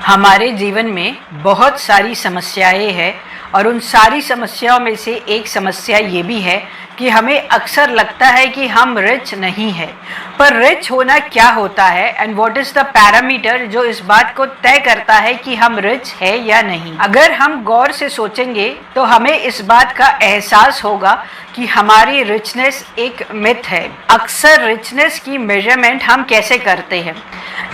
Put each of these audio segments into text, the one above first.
हमारे जीवन में बहुत सारी समस्याएं हैं और उन सारी समस्याओं में से एक समस्या ये भी है कि हमें अक्सर लगता है कि हम रिच नहीं है। पर रिच होना क्या होता है and what is the parameter जो इस बात को तय करता है कि हम रिच है या नहीं। अगर हम गौर से सोचेंगे तो हमें इस बात का एहसास होगा कि हमारी रिचनेस एक मिथ है। अक्सर रिचनेस की मेजरमेंट हम कैसे करते हैं।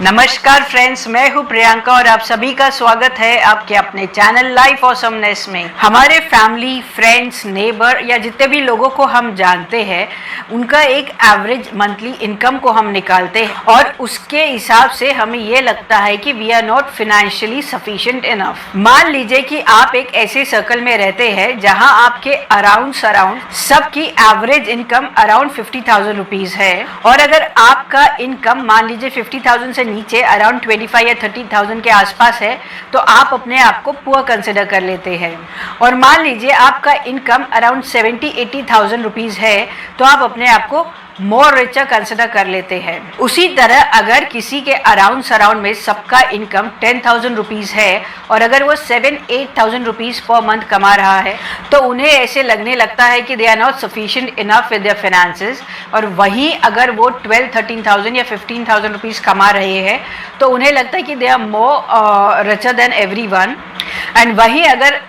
नमस्कार फ्रेंड्स, मैं हूँ प्रियंका और आप सभी का स्वागत है आपके अपने चैनल लाइफ ऑसमनेस में। हमारे फैमिली, फ्रेंड्स, नेबर या जितने भी लोगों को हम जानते हैं उनका एक एवरेज मंथली इनकम को हम निकालते हैं और उसके हिसाब से हमें ये लगता है कि we are not financially sufficient enough. मान लीजिए कि आप एक ऐसे सर्कल में रहते हैं जहां आपके अराउंड सबकी एवरेज इनकम अराउंड 50,000 रुपीज है और अगर आपका इनकम मान लीजिए 50,000 से नीचे अराउंड 25 या 30,000 के आसपास है तो आप अपने आप को पुअर कंसिडर कर लेते हैं। और मान लीजिए आपका इनकम अराउंड 70-80,000 रुपीज है तो आप अपने आप को मोर रिचर कंसिडर कर लेते हैं। उसी तरह अगर किसी के अराउंड में सबका इनकम 10,000 रुपीज है और अगर वो 7-8,000 रुपीज पर मंथ कमा रहा है तो उन्हें ऐसे लगने लगता है कि they are not sufficient enough with their finances. और वहीं अगर वो 12-13,000 या 15,000 रुपीज कमा रहे हैं तो उन्हें लगता है कि they are more richer than everyone. And वहीं अगर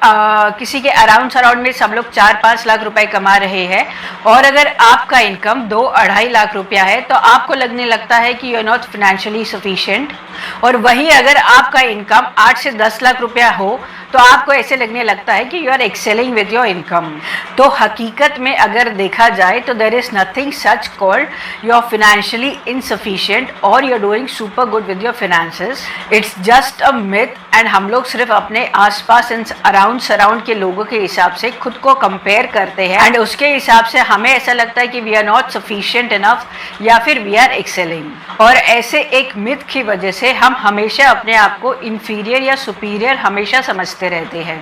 किसी के अराउंड में सब लोग 4-5 लाख रुपए कमा रहे हैं और अगर आपका इनकम 2-2.5 लाख रुपया है तो आपको लगने लगता है कि you are not financially sufficient. और वहीं अगर आपका इनकम 8 से 10 लाख रुपया हो तो आपको ऐसे लगने लगता है कि you are excelling with your income. तो हकीकत में अगर देखा जाए तो there is nothing such called you are financially insufficient और you are doing super good with your finances. It's just a myth and हम लोग सिर्फ अपने आसपास एंड अराउंड के लोगों के हिसाब से खुद को कंपेयर करते हैं एंड उसके हिसाब से हमें ऐसा लगता है कि we are not sufficient enough या फिर वी आर एक्सेलिंग। और ऐसे एक मिथ की वजह से हम हमेशा अपने आप को इंफीरियर या सुपीरियर हमेशा समझते रहते हैं।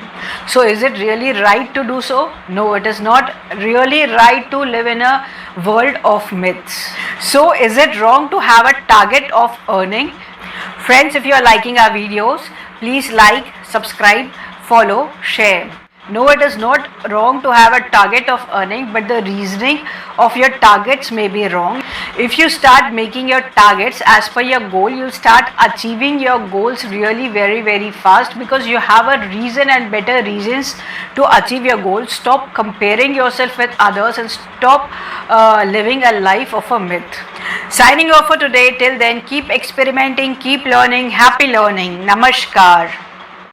So is it really right to do so? No, it is not really right to live in a world of myths. So is it wrong to have a target of earning? Friends, if you are liking our videos, please like, subscribe, follow, share. No, it is not wrong to have a target of earning, but the reasoning of your targets may be wrong. If you start making your targets as per your goal, you start achieving your goals really very fast because you have a reason and better reasons to achieve your goals. Stop comparing yourself with others and stop living a life of a myth. Signing off for today. Till then, keep experimenting, keep learning. Happy learning. Namaskar.